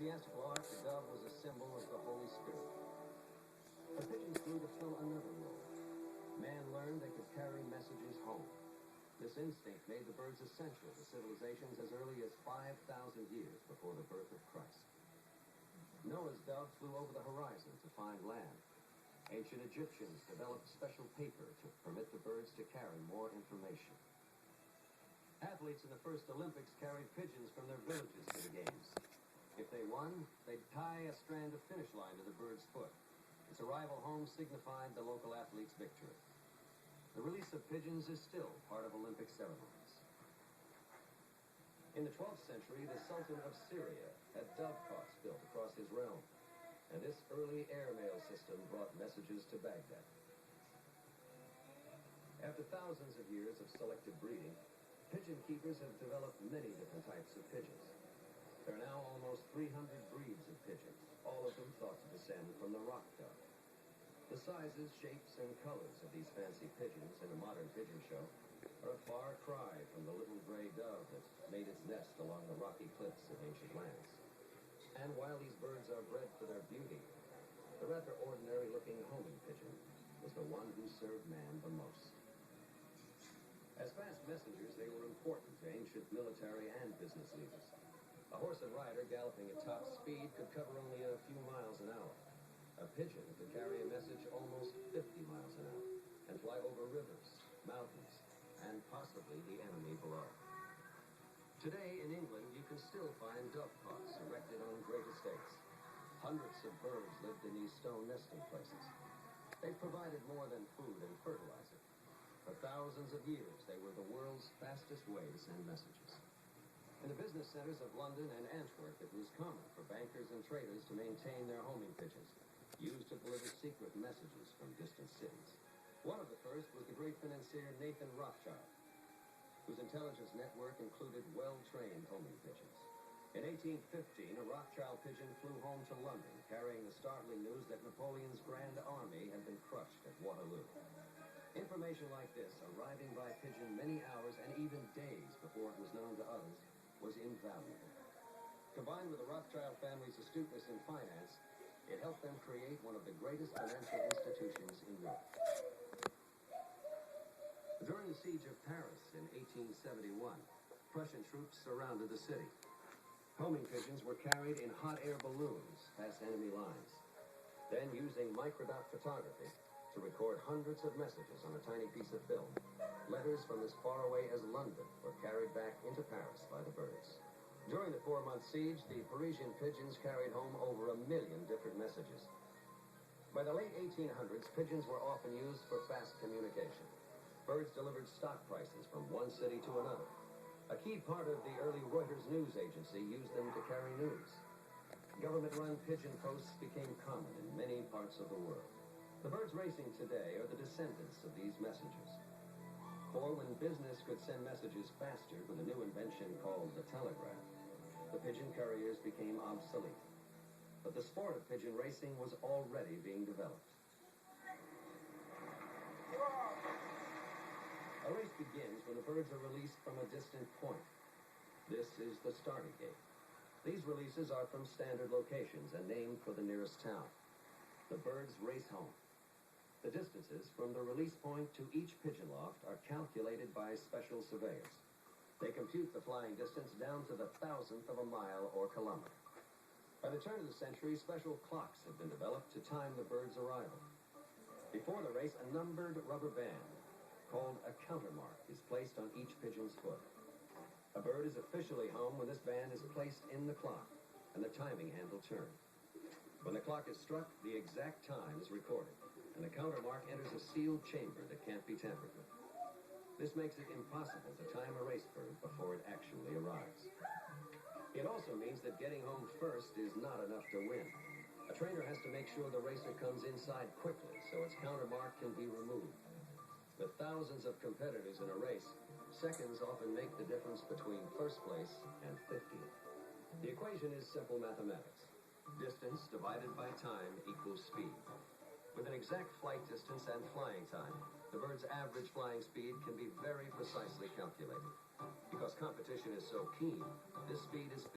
ecclesiastical art, the dove was a symbol of the Holy Spirit. The pigeons grew to fill another role. Man learned they could carry messages home. This instinct made the birds essential to civilizations as early as 5,000 years before the birth of Christ. Noah's dove flew over the horizon to find land. Ancient Egyptians developed special paper to permit the birds to carry more information. Athletes in the first Olympics carried pigeons from their villages to the games. If they won, they'd tie a strand of finish line to the bird's foot. Its arrival home signified the local athlete's victory. The release of pigeons is still part of Olympic ceremonies. In the 12th century, the Sultan of Syria had dovecots built across his realm, and this early airmail system brought messages to Baghdad. After thousands of years of selective breeding, pigeon keepers have developed many different types of pigeons. There are now almost 300 breeds of pigeons, all of them thought to descend from the rock dove. The sizes, shapes, and colors of these fancy pigeons in a modern pigeon show are a far cry from the little gray dove that made its nest along the rocky cliffs of ancient lands. And while these birds are bred for their beauty, the rather ordinary-looking homing pigeon was the one who served man the most. As fast messengers, they were important to ancient military and business leaders. A horse and rider galloping at top speed could cover only a few miles an hour. A pigeon could carry a message almost 50 miles an hour and fly over rivers, mountains, and possibly the enemy below. Today in England, you can still find dovecots erected on great estates. Hundreds of birds lived in these stone nesting places. They provided more than food and fertilizer. For thousands of years, they were the world's fastest way to send messages. In the business centers of London and Antwerp, it was common for bankers and traders to maintain their homing pigeons, used to deliver secret messages from distant cities. One of the first was the great financier Nathan Rothschild, whose intelligence network included well-trained homing pigeons. In 1815, a Rothschild pigeon flew home to London, carrying the startling news that Napoleon's Grand Army had been crushed at Waterloo. Information like this, arriving by pigeon many hours and even days before it was known to others, was invaluable. Combined with the Rothschild family's astuteness in finance, it helped them create one of the greatest financial institutions in Europe. During the siege of Paris in 1871, Prussian troops surrounded the city. Homing pigeons were carried in hot air balloons past enemy lines. Then, using microdot photography to record hundreds of messages on a tiny piece of film, letters from as far away as London were carried back into Paris by the birds. During the 4-month siege, the Parisian pigeons carried home over 1 million different messages. By the late 1800s, pigeons were often used for fast communication. Birds delivered stock prices from one city to another. A key part of the early Reuters news agency used them to carry news. Government-run pigeon posts became common in many parts of the world. The birds racing today are the descendants of these messengers. For when business could send messages faster with a new invention called the telegraph, the pigeon couriers became obsolete. But the sport of pigeon racing was already being developed. A race begins when the birds are released from a distant point. This is the starting gate. These releases are from standard locations and named for the nearest town. The birds race home. The distances from the release point to each pigeon loft are calculated by special surveyors. They compute the flying distance down to the thousandth of a mile or kilometer. By the turn of the century, special clocks have been developed to time the bird's arrival. Before the race, a numbered rubber band called a countermark is placed on each pigeon's foot. A bird is officially home when this band is placed in the clock and the timing handle turned. When the clock is struck, the exact time is recorded, and the countermark enters a sealed chamber that can't be tampered with. This makes it impossible to time a race bird before it actually arrives. It also means that getting home first is not enough to win. A trainer has to make sure the racer comes inside quickly so its countermark can be removed. With thousands of competitors in a race, seconds often make the difference between first place and 50th. The equation is simple mathematics. Distance divided by time equals speed. With an exact flight distance and flying time, the bird's average flying speed can be very precisely calculated. Because competition is so keen, this speed is